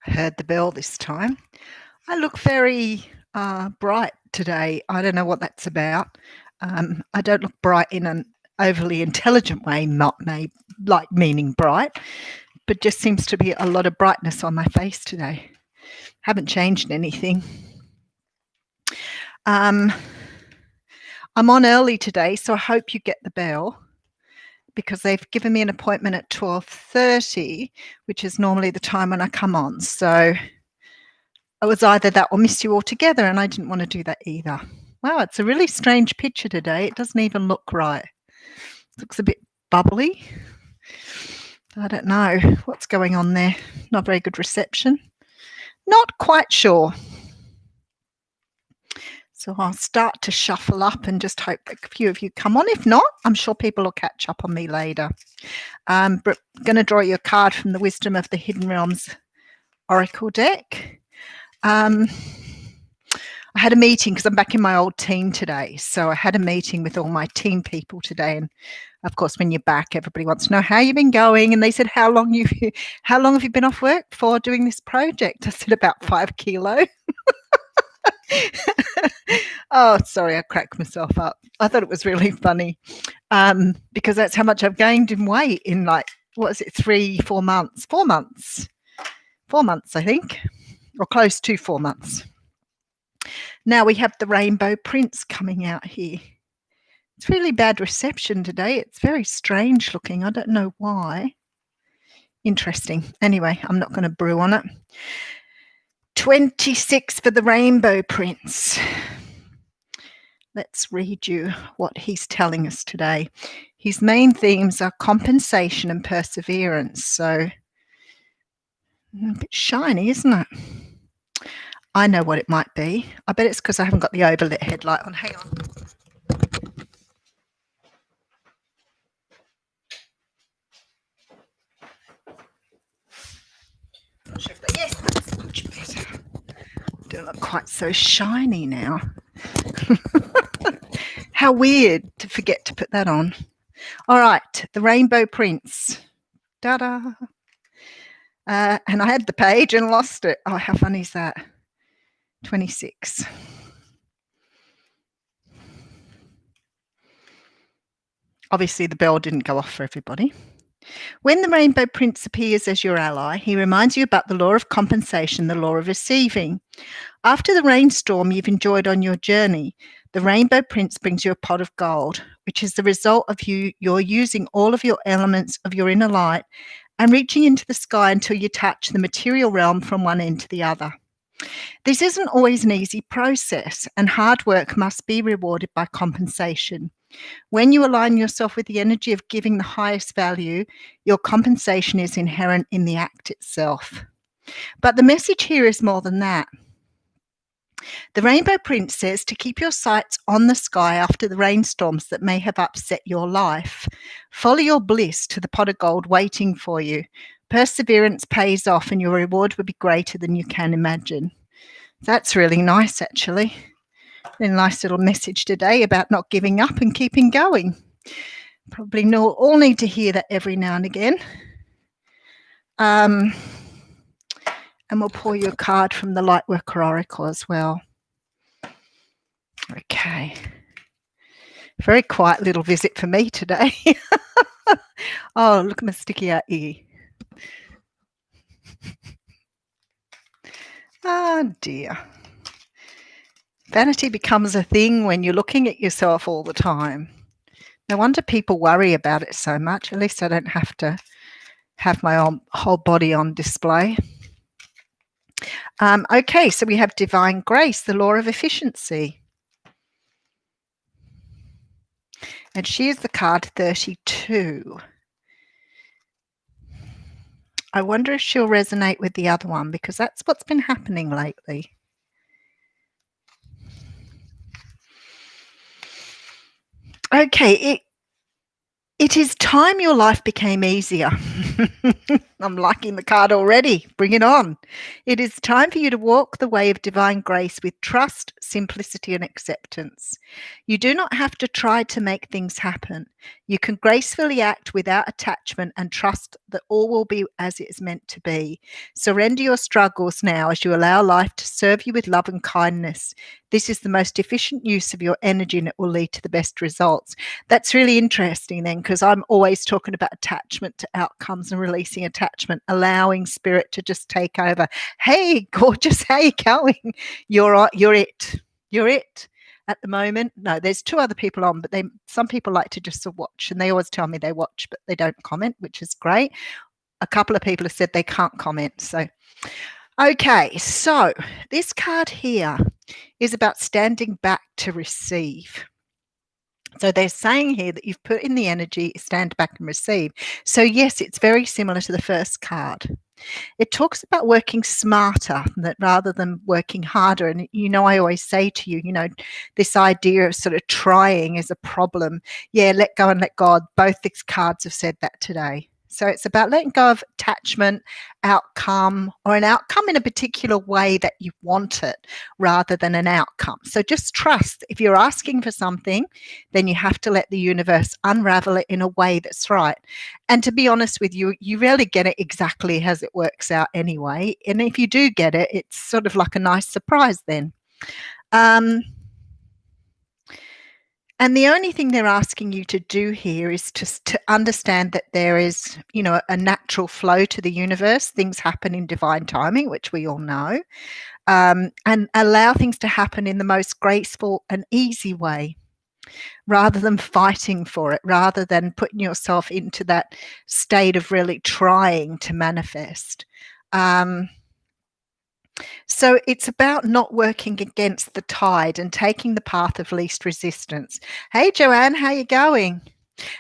Heard the bell this time. I look very bright today. I don't know what that's about. I don't look bright in an overly intelligent way, not like meaning bright, but just seems to be a lot of brightness on my face today. Haven't changed anything. I'm on early today, so I hope you get the bell, because they've given me an appointment at 12:30, which is normally the time when I come on. So it was either that or miss you altogether, and I didn't want to do that either. Wow, it's a really strange picture today. It doesn't even look right. It looks a bit bubbly. I don't know what's going on there. Not very good reception. Not quite sure. So I'll start to shuffle up and just hope a few of you come on. If not, I'm sure people will catch up on me later. But I'm going to draw you a card from the Wisdom of the Hidden Realms Oracle deck. I had a meeting because I'm back in my old team today. So I had a meeting with all my team people today. And of course, when you're back, everybody wants to know how you've been going. And they said, how long have you been off work for doing this project? I said, about 5 kilos. Oh, sorry, I cracked myself up. I thought it was really funny because that's how much I've gained in weight in 3-4 months? 4 months. 4 months, I think, or close to 4 months. Now we have the Rainbow Prince coming out here. It's really bad reception today. It's very strange looking. I don't know why. Interesting. Anyway, I'm not going to brew on it. 26 for the Rainbow Prince. Let's read you what he's telling us today. His main themes are compensation and perseverance. So a bit shiny, isn't it? I know what it might be. I bet it's because I haven't got the overlit headlight on. Hang on. Yes, that's much better. Don't look quite so shiny now. How weird to forget to put that on. All right, the Rainbow Prince. Ta-da. And I had the page and lost it. Oh, how funny is that? 26. Obviously, the bell didn't go off for everybody. When the Rainbow Prince appears as your ally, he reminds you about the law of compensation, the law of receiving. After the rainstorm you've enjoyed on your journey, the Rainbow Prince brings you a pot of gold, which is the result of you're using all of your elements of your inner light and reaching into the sky until you touch the material realm from one end to the other. This isn't always an easy process, and hard work must be rewarded by compensation. When you align yourself with the energy of giving the highest value, your compensation is inherent in the act itself. But the message here is more than that. The Rainbow Prince says to keep your sights on the sky after the rainstorms that may have upset your life. Follow your bliss to the pot of gold waiting for you. Perseverance pays off and your reward will be greater than you can imagine. That's really nice, actually. A nice little message today about not giving up and keeping going. Probably all need to hear that every now and again. And we'll pull you a card from the Lightworker Oracle as well. Okay. Very quiet little visit for me today. Oh, look at my sticky out ear. Oh, dear. Vanity becomes a thing when you're looking at yourself all the time. No wonder people worry about it so much. At least I don't have to have my whole body on display. Okay, so we have Divine Grace, the law of efficiency. And she is the card 32. I wonder if she'll resonate with the other one, because that's what's been happening lately. Okay, it is time your life became easier. I'm liking the card already. Bring it on. It is time for you to walk the way of divine grace with trust, simplicity, and acceptance. You do not have to try to make things happen. You can gracefully act without attachment and trust that all will be as it is meant to be. Surrender your struggles now as you allow life to serve you with love and kindness. This is the most efficient use of your energy and it will lead to the best results. That's really interesting then, because I'm always talking about attachment to outcomes and releasing attachment, allowing spirit to just take over. Hey, gorgeous, how you going? You're it. You're it. At the moment, no, there's two other people on, but some people like to just watch, and they always tell me they watch, but they don't comment, which is great. A couple of people have said they can't comment. So, okay, so this card here is about standing back to receive. So they're saying here that you've put in the energy, stand back and receive. So yes, it's very similar to the first card. It talks about working smarter rather than working harder. And, I always say to you, this idea of sort of trying is a problem. Yeah, let go and let God. Both these cards have said that today. So it's about letting go of attachment, outcome, or an outcome in a particular way that you want it rather than an outcome. So just trust. If you're asking for something, then you have to let the universe unravel it in a way that's right. And to be honest with you, you rarely get it exactly as it works out anyway. And if you do get it, it's sort of like a nice surprise then. And the only thing they're asking you to do here is to understand that there is, a natural flow to the universe. Things happen in divine timing, which we all know, and allow things to happen in the most graceful and easy way, rather than fighting for it, rather than putting yourself into that state of really trying to manifest. So it's about not working against the tide and taking the path of least resistance. Hey, Joanne, how you going?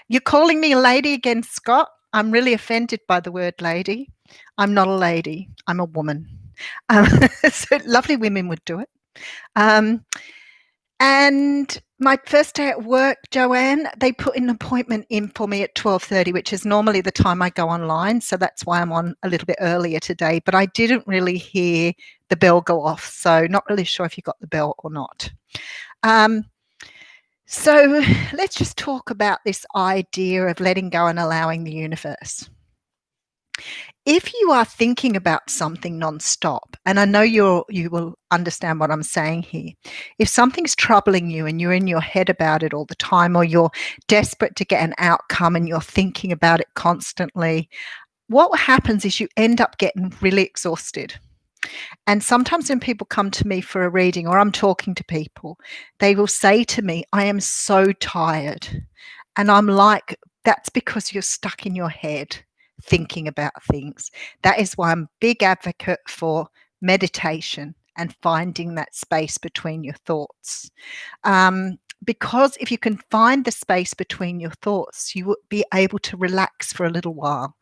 You're calling me a lady again, Scott? I'm really offended by the word lady. I'm not a lady. I'm a woman. So lovely women would do it. And my first day at work, Joanne, they put an appointment in for me at 12:30, which is normally the time I go online. So that's why I'm on a little bit earlier today. But I didn't really hear the bell go off. So not really sure if you got the bell or not. So let's just talk about this idea of letting go and allowing the universe. If you are thinking about something nonstop, and I know you will understand what I'm saying here. If something's troubling you and you're in your head about it all the time, or you're desperate to get an outcome and you're thinking about it constantly, what happens is you end up getting really exhausted. And sometimes when people come to me for a reading, or I'm talking to people, they will say to me, I am so tired. And I'm like, that's because you're stuck in your head thinking about things. That is why I'm a big advocate for meditation and finding that space between your thoughts. Because if you can find the space between your thoughts, you will be able to relax for a little while.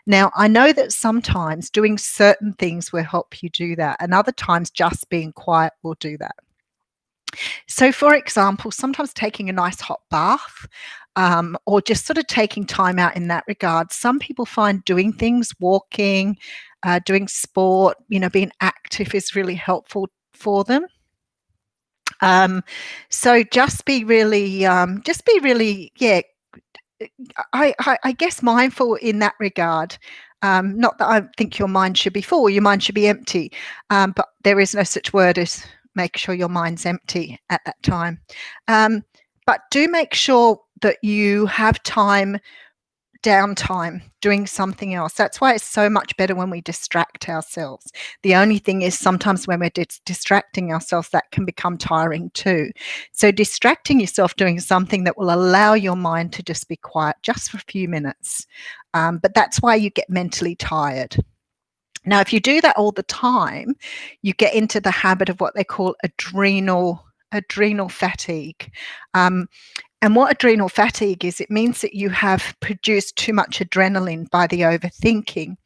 Now, I know that sometimes doing certain things will help you do that, and other times just being quiet will do that. So, for example, sometimes taking a nice hot bath, or just sort of taking time out in that regard. Some people find doing things, walking, doing sport, being active is really helpful for them. So just be really, yeah, I guess mindful in that regard. Not that I think your mind should be full, your mind should be empty, but there is no such word as make sure your mind's empty at that time. But do make sure that you have downtime doing something else. That's why it's so much better when we distract ourselves. The only thing is sometimes when we're distracting ourselves, that can become tiring too. So distracting yourself doing something that will allow your mind to just be quiet just for a few minutes. But that's why you get mentally tired. Now, if you do that all the time, you get into the habit of what they call adrenal fatigue. And what adrenal fatigue is, it means that you have produced too much adrenaline by the overthinking.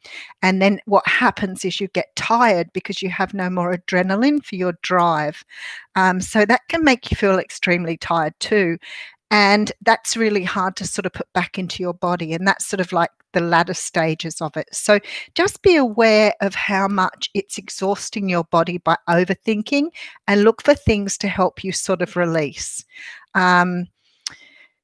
And then what happens is you get tired because you have no more adrenaline for your drive. So that can make you feel extremely tired too. And that's really hard to sort of put back into your body. And that's sort of like the latter stages of it. So just be aware of how much it's exhausting your body by overthinking, and look for things to help you sort of release.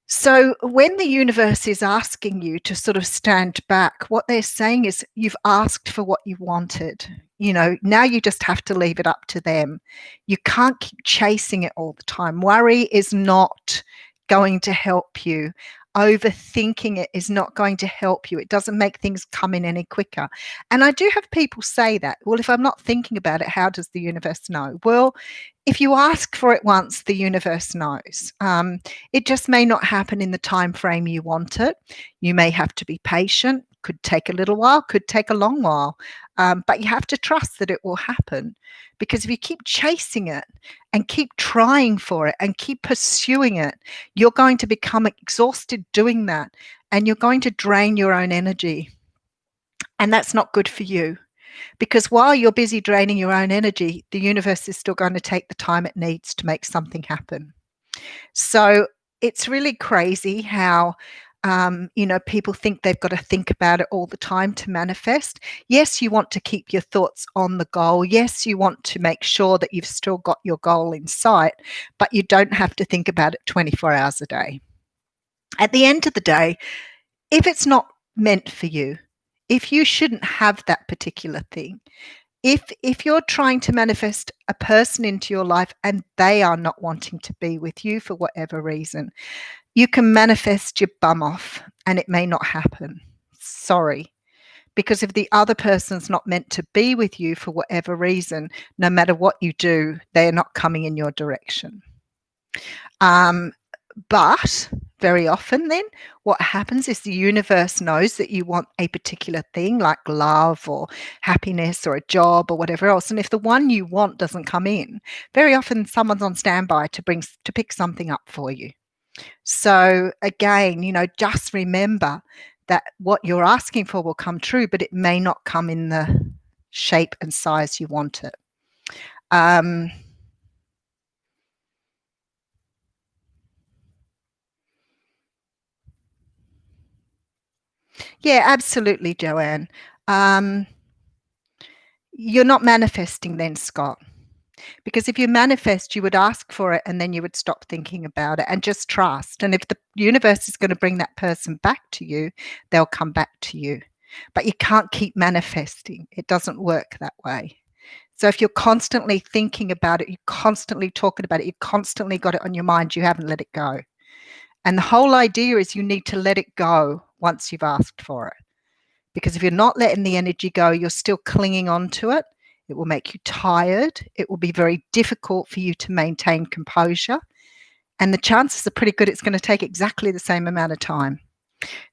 So when the universe is asking you to sort of stand back, what they're saying is you've asked for what you wanted. Now you just have to leave it up to them. You can't keep chasing it all the time. Worry is not going to help you. Overthinking it is not going to help you. It doesn't make things come in any quicker. And I do have people say that, well, if I'm not thinking about it, how does the universe know? Well, if you ask for it once, the universe knows. It just may not happen in the time frame you want it. You may have to be patient. Could take a little while, could take a long while. But you have to trust that it will happen. Because if you keep chasing it and keep trying for it and keep pursuing it, you're going to become exhausted doing that, and you're going to drain your own energy. And that's not good for you. Because while you're busy draining your own energy, the universe is still going to take the time it needs to make something happen. So it's really crazy how, people think they've got to think about it all the time to manifest. Yes, you want to keep your thoughts on the goal. Yes, you want to make sure that you've still got your goal in sight, but you don't have to think about it 24 hours a day. At the end of the day, if it's not meant for you, if you shouldn't have that particular thing, if you're trying to manifest a person into your life and they are not wanting to be with you for whatever reason, you can manifest your bum off and it may not happen. Sorry. Because if the other person's not meant to be with you for whatever reason, no matter what you do, they're not coming in your direction. But very often then what happens is the universe knows that you want a particular thing like love or happiness or a job or whatever else. And if the one you want doesn't come in, very often someone's on standby to pick something up for you. So again, just remember that what you're asking for will come true, but it may not come in the shape and size you want it. Yeah, absolutely, Joanne. You're not manifesting then, Scott. Because if you manifest, you would ask for it and then you would stop thinking about it and just trust. And if the universe is going to bring that person back to you, they'll come back to you. But you can't keep manifesting. It doesn't work that way. So if you're constantly thinking about it, you're constantly talking about it, you've constantly got it on your mind, you haven't let it go. And the whole idea is you need to let it go once you've asked for it. Because if you're not letting the energy go, you're still clinging on to it. It will make you tired. It will be very difficult for you to maintain composure. And the chances are pretty good it's going to take exactly the same amount of time.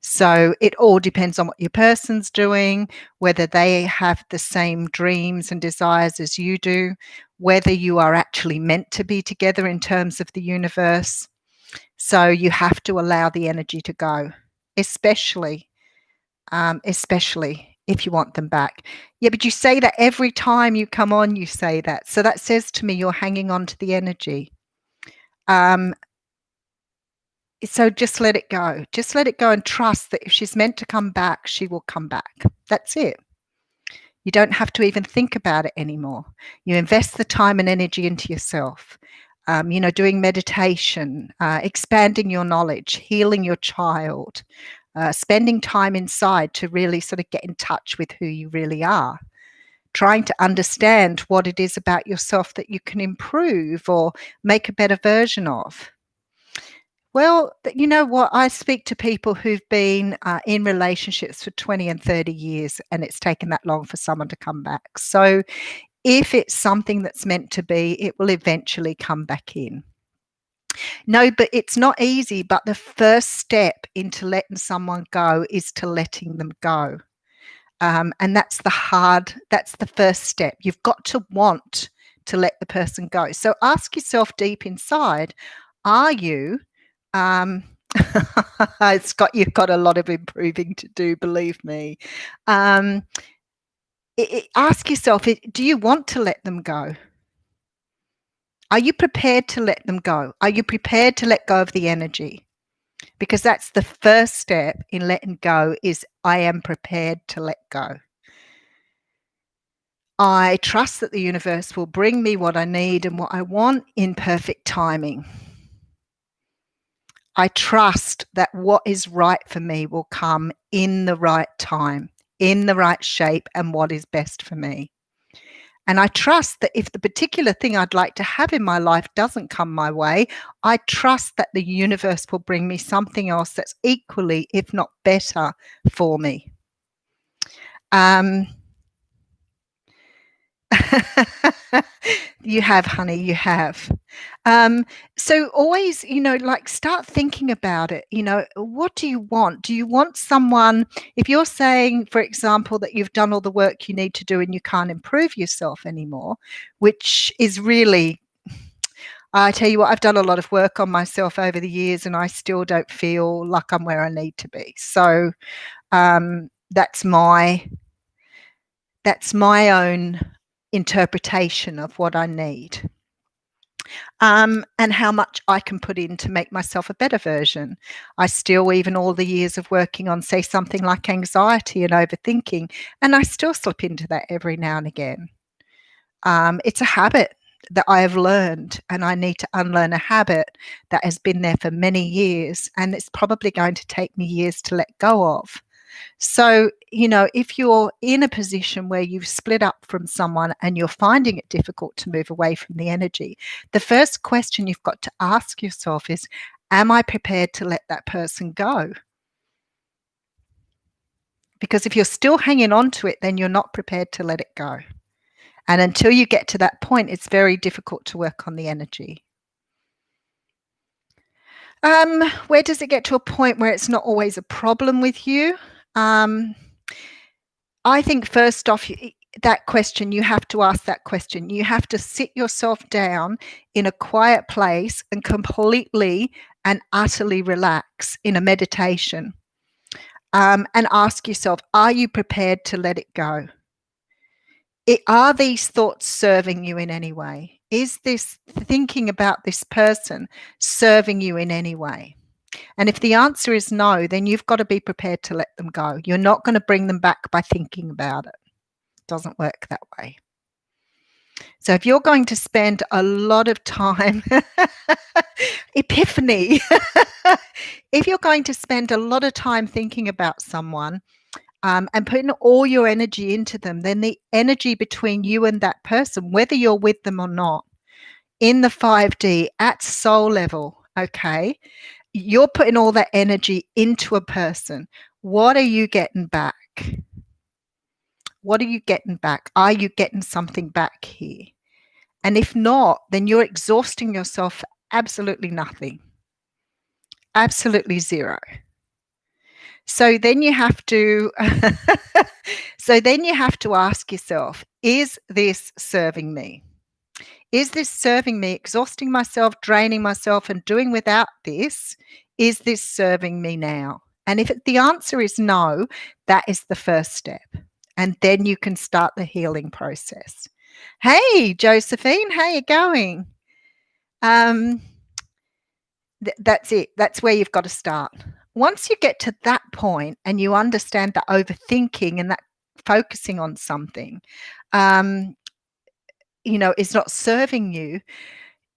So it all depends on what your person's doing, whether they have the same dreams and desires as you do, whether you are actually meant to be together in terms of the universe. So you have to allow the energy to go, especially if you want them back. Yeah, but you say that every time you come on, you say that. So that says to me you're hanging on to the energy. So just let it go. Just let it go and trust that if she's meant to come back, she will come back. That's it. You don't have to even think about it anymore. You invest the time and energy into yourself. Doing meditation, expanding your knowledge, healing your child, spending time inside to really sort of get in touch with who you really are, trying to understand what it is about yourself that you can improve or make a better version of. Well, you know what? I speak to people who've been in relationships for 20 and 30 years, and it's taken that long for someone to come back. So if it's something that's meant to be, it will eventually come back in. No, but it's not easy. But the first step into letting someone go is to letting them go. And that's the first step. You've got to want to let the person go. So ask yourself deep inside, are you, Scott, you've got a lot of improving to do, believe me. Ask yourself, do you want to let them go? Are you prepared to let them go? Are you prepared to let go of the energy? because that's the first step in letting go, is I am prepared to let go. I trust that the universe will bring me what I need and what I want in perfect timing. I trust that what is right for me will come in the right time, in the right shape, and what is best for me. And I trust that if the particular thing I'd like to have in my life doesn't come my way, I trust that the universe will bring me something else that's equally, if not better, for me. You have, honey, you have. So always, like, start thinking about it. What do you want? Do you want someone, if you're saying, for example, that you've done all the work you need to do and you can't improve yourself anymore, which is really, I tell you what, I've done a lot of work on myself over the years and I still don't feel like I'm where I need to be. So that's my own interpretation of what I need, and how much I can put in to make myself a better version. I still, even all the years of working on, say, something like anxiety and overthinking, and I still slip into that every now and again. It's a habit that I have learned, and I need to unlearn a habit that has been there for many years, and it's probably going to take me years to let go of. So, if you're in a position where you've split up from someone and you're finding it difficult to move away from the energy, the first question you've got to ask yourself is, am I prepared to let that person go? Because if you're still hanging on to it, then you're not prepared to let it go. And until you get to that point, it's very difficult to work on the energy. Where does it get to a point where it's not always a problem with you? I think first off, that question, you have to ask that question. You have to sit yourself down in a quiet place and completely and utterly relax in a meditation, and ask yourself, are you prepared to let it go? Are these thoughts serving you in any way? Is this thinking about this person serving you in any way? And if the answer is no, then you've got to be prepared to let them go. You're not going to bring them back by thinking about it. It doesn't work that way. So if you're going to spend a lot of time, epiphany, if you're going to spend a lot of time thinking about someone, and putting all your energy into them, then the energy between you and that person, whether you're with them or not, in the 5D at soul level, okay, you're putting all that energy into a person. What are you getting back? What are you getting back? Are you getting something back here? And if not, then you're exhausting yourself for absolutely nothing. Absolutely zero. So then you have to ask yourself, is this serving me? Is this serving me, exhausting myself, draining myself, and doing without this? Is this serving me now? And if the answer is no, that is the first step. And then you can start the healing process. Hey, Josephine, how you going? That's it. That's where you've got to start. Once you get to that point and you understand that overthinking and that focusing on something, is not serving you,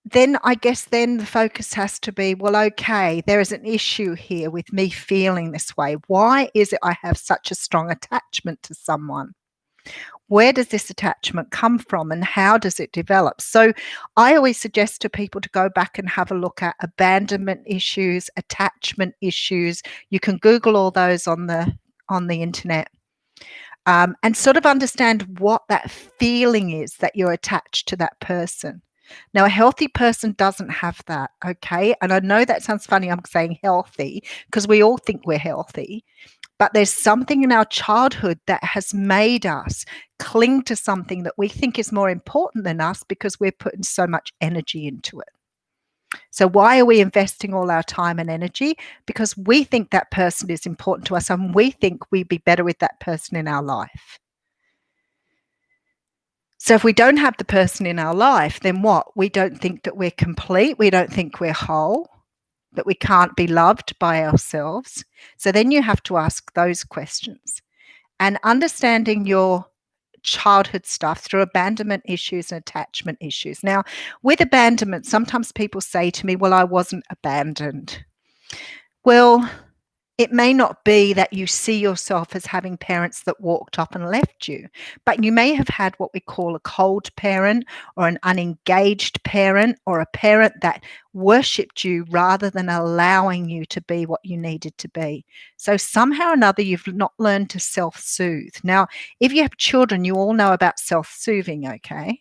then I guess then the focus has to be, well, okay, there is an issue here with me feeling this way. Why is it I have such a strong attachment to someone? Where does this attachment come from and how does it develop? So I always suggest to people to go back and have a look at abandonment issues, attachment issues. You can Google all those on the internet, and sort of understand what that feeling is that you're attached to that person. Now, a healthy person doesn't have that, okay? And I know that sounds funny, I'm saying healthy, because we all think we're healthy. But there's something in our childhood that has made us cling to something that we think is more important than us because we're putting so much energy into it. So why are we investing all our time and energy? Because we think that person is important to us and we think we'd be better with that person in our life. So if we don't have the person in our life, then what? We don't think that we're complete. We don't think we're whole. that we can't be loved by ourselves. So then you have to ask those questions. And understanding your childhood stuff through abandonment issues and attachment issues. Now, with abandonment, sometimes people say to me, well, I wasn't abandoned. Well, it may not be that you see yourself as having parents that walked off and left you, but you may have had what we call a cold parent or an unengaged parent or a parent that worshipped you rather than allowing you to be what you needed to be. So somehow or another, you've not learned to self-soothe. Now, if you have children, you all know about self-soothing, okay?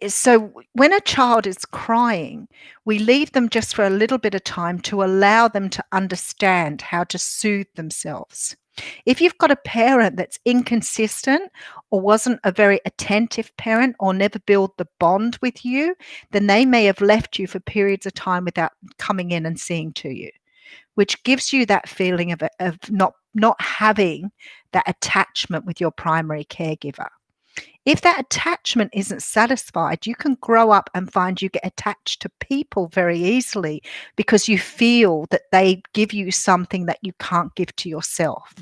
So when a child is crying, we leave them just for a little bit of time to allow them to understand how to soothe themselves. If you've got a parent that's inconsistent or wasn't a very attentive parent or never built the bond with you, then they may have left you for periods of time without coming in and seeing to you, which gives you that feeling of not having that attachment with your primary caregiver. If that attachment isn't satisfied, you can grow up and find you get attached to people very easily because you feel that they give you something that you can't give to yourself.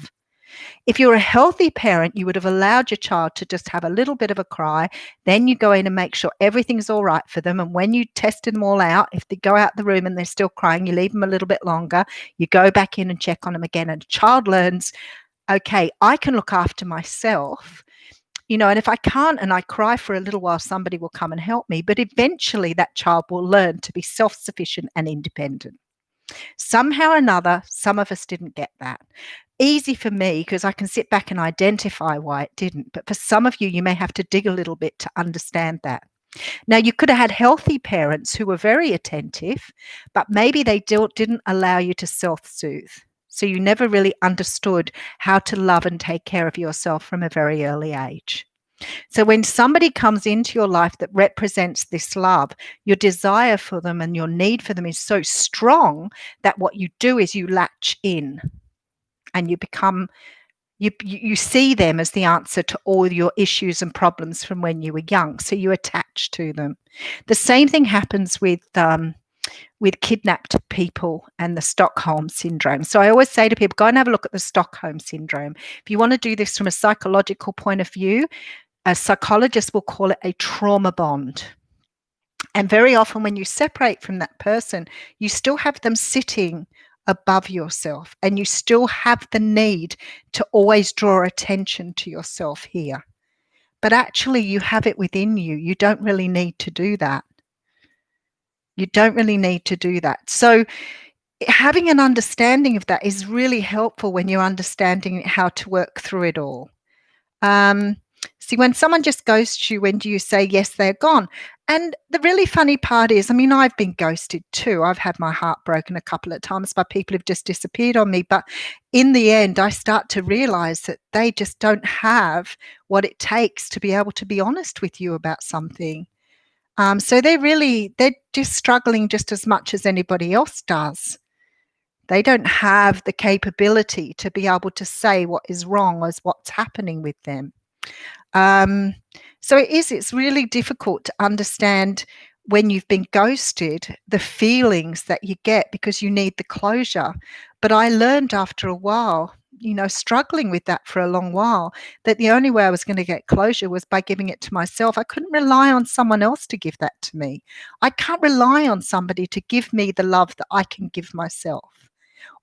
If you're a healthy parent, you would have allowed your child to just have a little bit of a cry. Then you go in and make sure everything's all right for them. And when you tested them all out, if they go out the room and they're still crying, you leave them a little bit longer. You go back in and check on them again. And the child learns, okay, I can look after myself. And if I can't and I cry for a little while, somebody will come and help me. But eventually that child will learn to be self-sufficient and independent. Somehow or another, some of us didn't get that. Easy for me because I can sit back and identify why it didn't. But for some of you, you may have to dig a little bit to understand that. Now, you could have had healthy parents who were very attentive, but maybe they didn't allow you to self-soothe. So you never really understood how to love and take care of yourself from a very early age. So when somebody comes into your life that represents this love, your desire for them and your need for them is so strong that what you do is you latch in and you see them as the answer to all your issues and problems from when you were young. So you attach to them. The same thing happens with kidnapped people and the Stockholm syndrome. So I always say to people, go and have a look at the Stockholm syndrome. If you want to do this from a psychological point of view, a psychologist will call it a trauma bond. And very often when you separate from that person, you still have them sitting above yourself and you still have the need to always draw attention to yourself here. But actually you have it within you. You don't really need to do that. You don't really need to do that. So having an understanding of that is really helpful when you're understanding how to work through it all. See, when someone just ghosts you, when do you say, yes, they're gone? And the really funny part is, I've been ghosted too. I've had my heart broken a couple of times by people who've just disappeared on me. But in the end, I start to realize that they just don't have what it takes to be able to be honest with you about something. So they're just struggling just as much as anybody else does. They don't have the capability to be able to say what is wrong as what's happening with them. So it's really difficult to understand when you've been ghosted, the feelings that you get because you need the closure. But I learned after a while, struggling with that for a long while, that the only way I was going to get closure was by giving it to myself. I couldn't rely on someone else to give that to me. I can't rely on somebody to give me the love that I can give myself.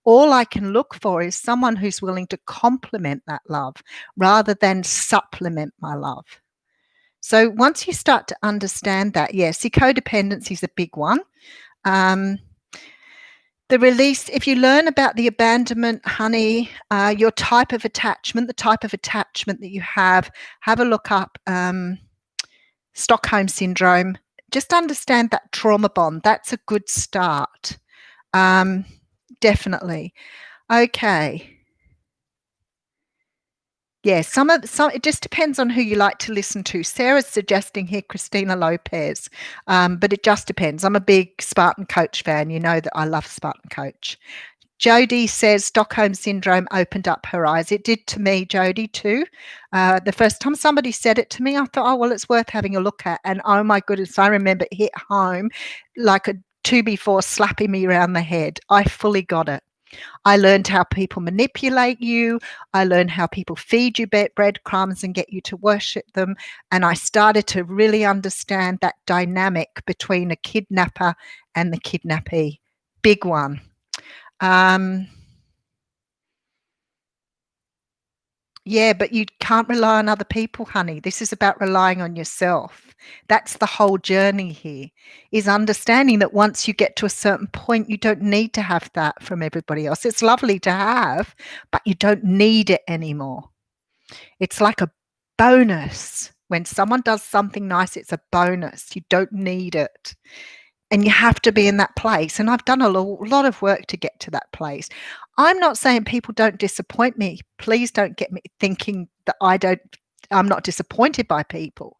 All I can look for is someone who's willing to complement that love rather than supplement my love. So once you start to understand that, yes, codependency is a big one. The release, if you learn about the abandonment, honey, your type of attachment, the type of attachment that you have a look up Stockholm syndrome. Just understand that trauma bond. That's a good start. Definitely. Okay. Yeah, some it just depends on who you like to listen to. Sarah's suggesting here Christina Lopez, but it just depends. I'm a big Spartan Coach fan. You know that I love Spartan Coach. Jody says Stockholm syndrome opened up her eyes. It did to me, Jody, too. The first time somebody said it to me, I thought, oh, well, it's worth having a look at. And oh my goodness, I remember it hit home like a to before slapping me around the head. I fully got it. I learned how people manipulate you. I learned how people feed you breadcrumbs and get you to worship them. And I started to really understand that dynamic between a kidnapper and the kidnappee. Big one. Yeah, but you can't rely on other people, honey. This is about relying on yourself. That's the whole journey here, is understanding that once you get to a certain point, you don't need to have that from everybody else. It's lovely to have, but you don't need it anymore. It's like a bonus. When someone does something nice, it's a bonus. You don't need it. And you have to be in that place. And I've done a lot of work to get to that place. I'm not saying people don't disappoint me. Please don't get me thinking that I'm not disappointed by people.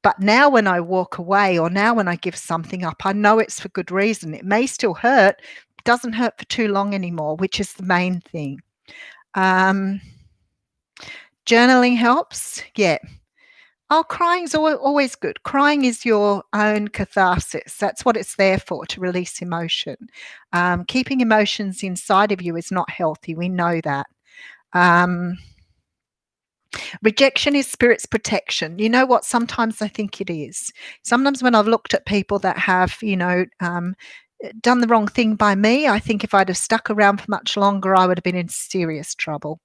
But now when I walk away, or now when I give something up, I know it's for good reason. It may still hurt, doesn't hurt for too long anymore, which is the main thing. Journaling helps. Yeah. Oh, crying's always good. Crying is your own catharsis. That's what it's there for, to release emotion. Keeping emotions inside of you is not healthy. We know that. Rejection is spirit's protection. You know what? Sometimes I think it is. Sometimes when I've looked at people that have, done the wrong thing by me, I think if I'd have stuck around for much longer, I would have been in serious trouble.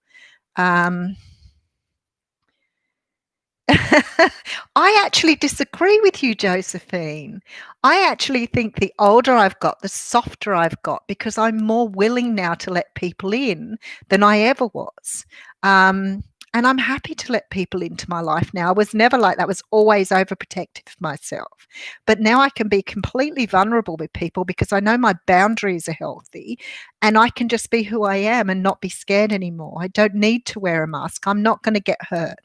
I actually disagree with you, Josephine. I actually think the older I've got, the softer I've got, because I'm more willing now to let people in than I ever was. And I'm happy to let people into my life now. I was never like that. I was always overprotective of myself. But now I can be completely vulnerable with people because I know my boundaries are healthy and I can just be who I am and not be scared anymore. I don't need to wear a mask. I'm not going to get hurt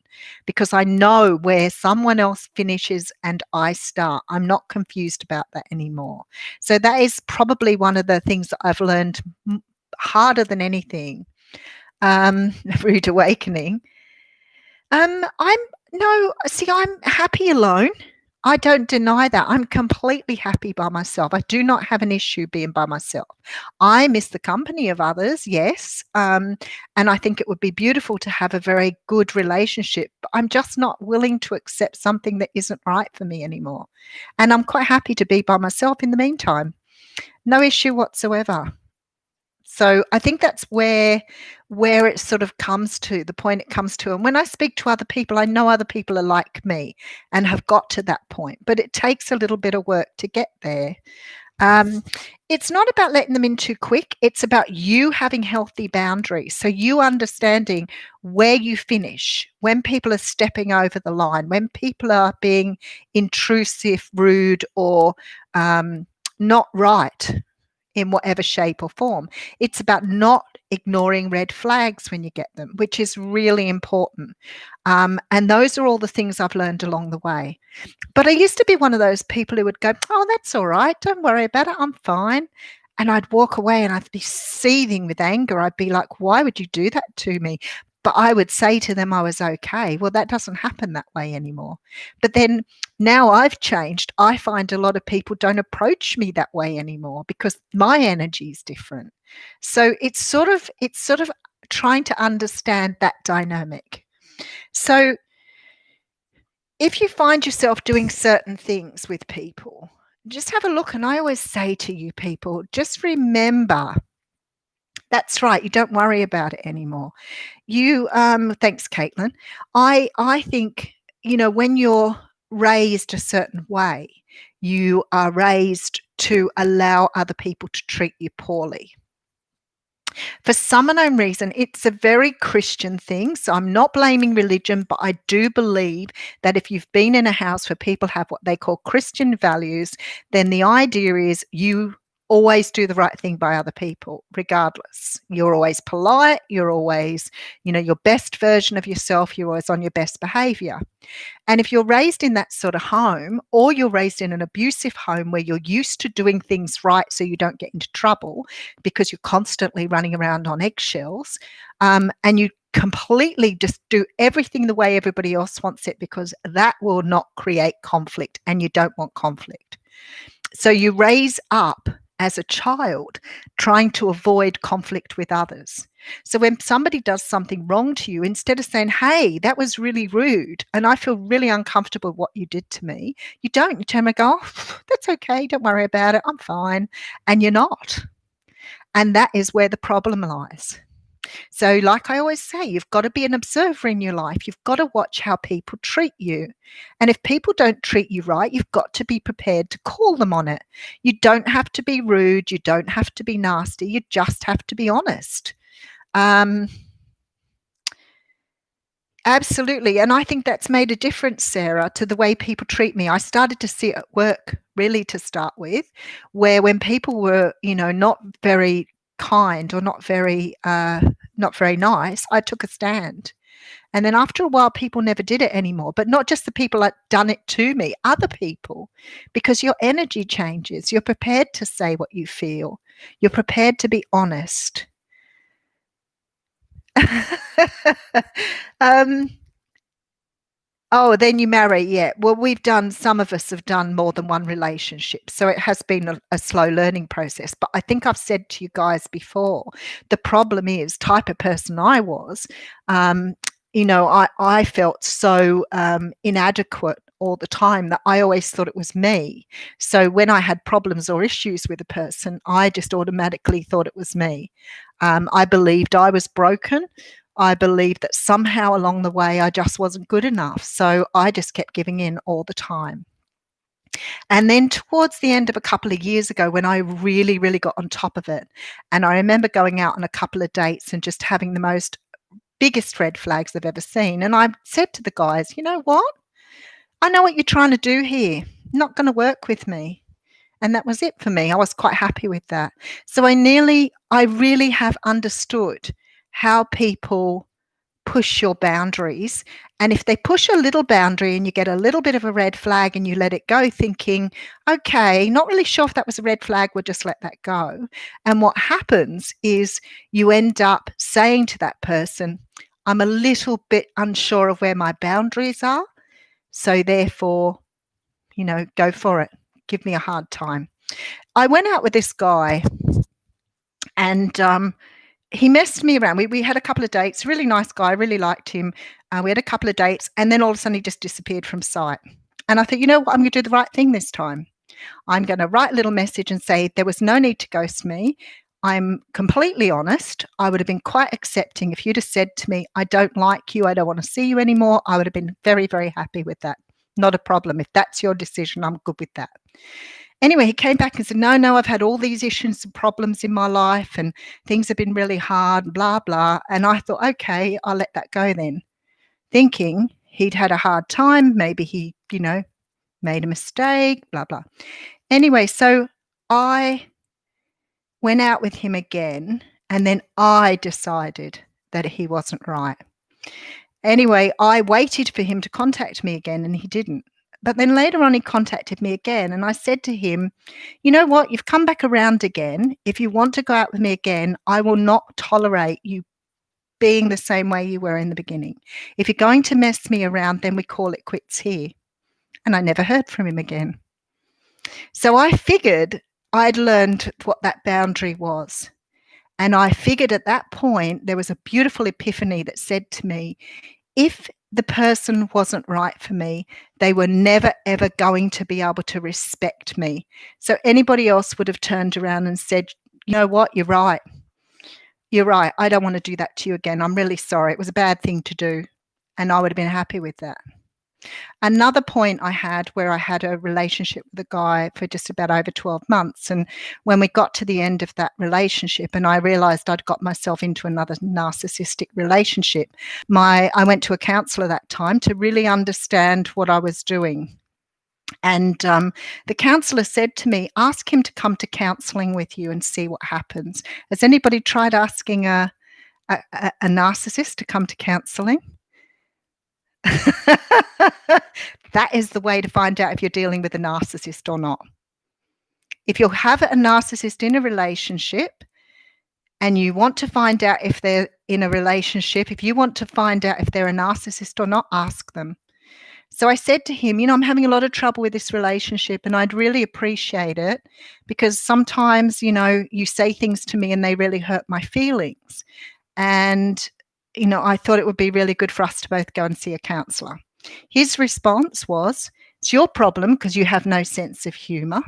because I know where someone else finishes and I start. I'm not confused about that anymore. So that is probably one of the things that I've learned harder than anything. Rude awakening. I'm happy alone. I don't deny that. I'm completely happy by myself. I do not have an issue being by myself. I miss the company of others, yes. And I think it would be beautiful to have a very good relationship, but I'm just not willing to accept something that isn't right for me anymore. And I'm quite happy to be by myself in the meantime. No issue whatsoever. So I think that's where it sort of comes to, the point it comes to. And when I speak to other people, I know other people are like me and have got to that point, but it takes a little bit of work to get there. It's not about letting them in too quick. It's about you having healthy boundaries. So you understanding where you finish, when people are stepping over the line, when people are being intrusive, rude, or not right in whatever shape or form. It's about not ignoring red flags when you get them, which is really important. And those are all the things I've learned along the way. But I used to be one of those people who would go, oh, that's all right. Don't worry about it. I'm fine. And I'd walk away and I'd be seething with anger. I'd be like, why would you do that to me? But I would say to them I was okay. Well, that doesn't happen that way anymore. But then now I've changed. I find a lot of people don't approach me that way anymore because my energy is different. So it's sort of trying to understand that dynamic. So if you find yourself doing certain things with people, just have a look. And I always say to you people, just remember, that's right, you don't worry about it anymore. Thanks, Caitlin. I think, when you're raised a certain way, you are raised to allow other people to treat you poorly. For some unknown reason, it's a very Christian thing. So I'm not blaming religion, but I do believe that if you've been in a house where people have what they call Christian values, then the idea is you always do the right thing by other people, regardless. You're always polite. You're always, your best version of yourself. You're always on your best behavior. And if you're raised in that sort of home, or you're raised in an abusive home where you're used to doing things right so you don't get into trouble because you're constantly running around on eggshells, and you completely just do everything the way everybody else wants it because that will not create conflict and you don't want conflict. So you raise up as a child trying to avoid conflict with others. So when somebody does something wrong to you, instead of saying, hey, that was really rude and I feel really uncomfortable with what you did to me, you don't. You turn and go, oh, that's okay. Don't worry about it. I'm fine. And you're not. And that is where the problem lies. So, like I always say, you've got to be an observer in your life. You've got to watch how people treat you. And if people don't treat you right, you've got to be prepared to call them on it. You don't have to be rude. You don't have to be nasty. You just have to be honest. Absolutely. And I think that's made a difference, Sarah, to the way people treat me. I started to see it at work, really, to start with, where when people were, not very kind or not very nice, I took a stand. And then after a while, people never did it anymore. But not just the people that done it to me, other people, because your energy changes. You're prepared to say what you feel. You're prepared to be honest. Oh, then you marry, yeah. Well, some of us have done more than one relationship. So it has been a slow learning process. But I think I've said to you guys before, the problem is type of person I was, I felt so inadequate all the time that I always thought it was me. So when I had problems or issues with a person, I just automatically thought it was me. I believed I was broken. I believed that somehow along the way I just wasn't good enough. So I just kept giving in all the time. And then towards the end of a couple of years ago, when I really, really got on top of it, and I remember going out on a couple of dates and just having the biggest red flags I've ever seen. And I said to the guys, you know what? I know what you're trying to do here. Not going to work with me. And that was it for me. I was quite happy with that. So I really have understood how people push your boundaries. And if they push a little boundary and you get a little bit of a red flag and you let it go thinking, okay, not really sure if that was a red flag, we'll just let that go. And what happens is you end up saying to that person, I'm a little bit unsure of where my boundaries are. So therefore, go for it. Give me a hard time. I went out with this guy and he messed me around. We had a couple of dates. Really nice guy. Really liked him. We had a couple of dates, and then all of a sudden he just disappeared from sight. And I thought, you know what? I'm going to do the right thing this time. I'm going to write a little message and say there was no need to ghost me. I'm completely honest. I would have been quite accepting if you'd have said to me, I don't like you. I don't want to see you anymore. I would have been very, very happy with that. Not a problem. If that's your decision, I'm good with that. Anyway, he came back and said, no, I've had all these issues and problems in my life and things have been really hard, blah, blah. And I thought, okay, I'll let that go then. Thinking he'd had a hard time. Maybe he, made a mistake, blah, blah. Anyway, so I went out with him again and then I decided that he wasn't right. Anyway, I waited for him to contact me again and he didn't. But then later on, he contacted me again and I said to him, you know what, you've come back around again. If you want to go out with me again, I will not tolerate you being the same way you were in the beginning. If you're going to mess me around, then we call it quits here. And I never heard from him again. So I figured I'd learned what that boundary was. And I figured at that point, there was a beautiful epiphany that said to me, if the person wasn't right for me, they were never, ever going to be able to respect me. So anybody else would have turned around and said, you know what, you're right. You're right. I don't want to do that to you again. I'm really sorry. It was a bad thing to do. And I would have been happy with that. Another point I had where I had a relationship with a guy for just about over 12 months. And when we got to the end of that relationship and I realized I'd got myself into another narcissistic relationship, I went to a counselor that time to really understand what I was doing. And the counselor said to me, ask him to come to counseling with you and see what happens. Has anybody tried asking a narcissist to come to counseling? That is the way to find out if you're dealing with a narcissist or not. If you have a narcissist in a relationship and you want to find out if they're in a relationship, if you want to find out if they're a narcissist or not, ask them. So I said to him, I'm having a lot of trouble with this relationship and I'd really appreciate it because sometimes, you say things to me and they really hurt my feelings. And, I thought it would be really good for us to both go and see a counsellor. His response was, it's your problem because you have no sense of humour.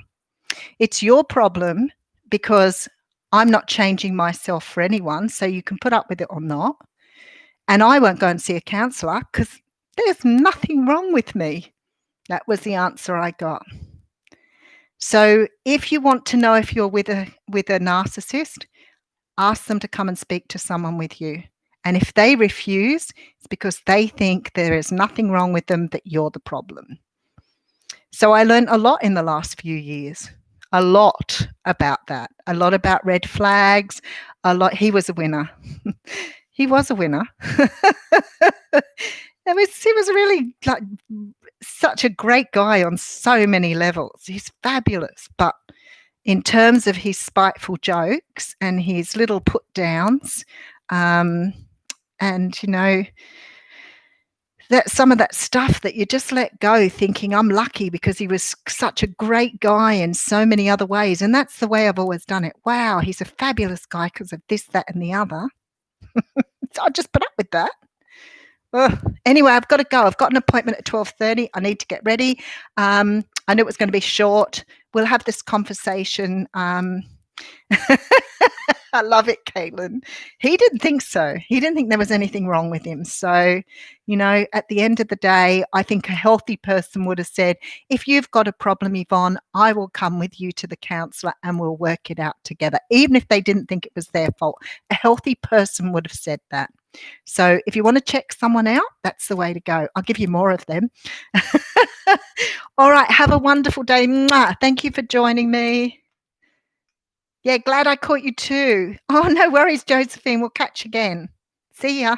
It's your problem because I'm not changing myself for anyone, so you can put up with it or not. And I won't go and see a counsellor because there's nothing wrong with me. That was the answer I got. So if you want to know if you're with a narcissist, ask them to come and speak to someone with you. And if they refuse, it's because they think there is nothing wrong with them, that you're the problem. So I learned a lot in the last few years, a lot about that, a lot about red flags, a lot. He was a winner. He was a winner. He was really such a great guy on so many levels. He's fabulous. But in terms of his spiteful jokes and his little put downs, and that some of that stuff that you just let go thinking I'm lucky because he was such a great guy in so many other ways. And that's the way I've always done it. Wow, he's a fabulous guy because of this, that, and the other. So I'll just put up with that. Anyway, I've got to go. I've got an appointment at 12:30. I need to get ready. I knew it was going to be short. We'll have this conversation. I love it, Caitlin. He didn't think so. He didn't think there was anything wrong with him. So, at the end of the day, I think a healthy person would have said, if you've got a problem, Yvonne, I will come with you to the counsellor and we'll work it out together. Even if they didn't think it was their fault, a healthy person would have said that. So if you want to check someone out, that's the way to go. I'll give you more of them. All right. Have a wonderful day. Mwah. Thank you for joining me. Yeah, glad I caught you too. Oh, no worries, Josephine. We'll catch again. See ya.